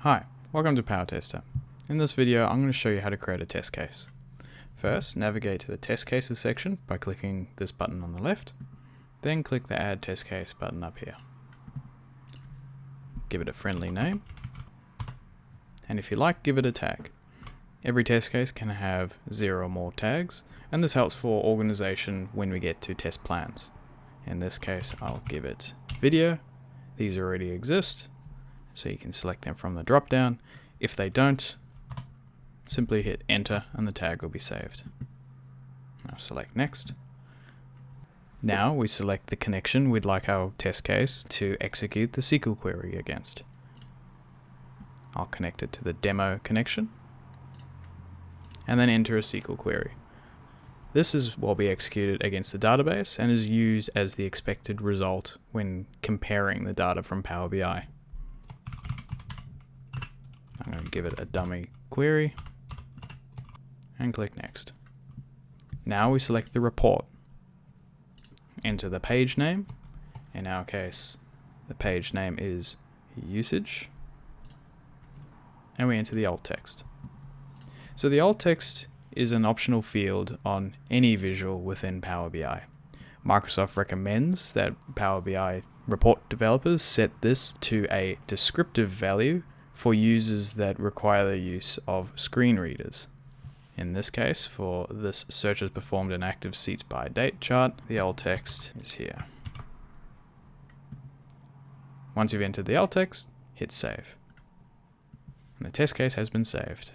Hi, welcome to PowerTester. In this video, I'm going to show you how to create a test case. First, navigate to the test cases section by clicking this button on the left, then click the add test case button up here. Give it a friendly name, and if you like, give it a tag. Every test case can have 0 or more tags, and this helps for organization when we get to test plans. In this case, I'll give it video. These already exist, so you can select them from the drop down. If they don't, simply hit enter and the tag will be saved. Now select next. Now we select the connection we'd like our test case to execute the SQL query against. I'll connect it to the demo connection and then enter a SQL query. This will be executed against the database and is used as the expected result when comparing the data from Power BI. I'm going to give it a dummy query and click next. Now we select the report. Enter the page name. In our case, the page name is usage. And we enter the alt text. So the alt text is an optional field on any visual within Power BI. Microsoft recommends that Power BI report developers set this to a descriptive value for users that require the use of screen readers. In this case, for this search is performed in active seats by date chart, the alt text is here. Once you've entered the alt text, hit save. And the test case has been saved.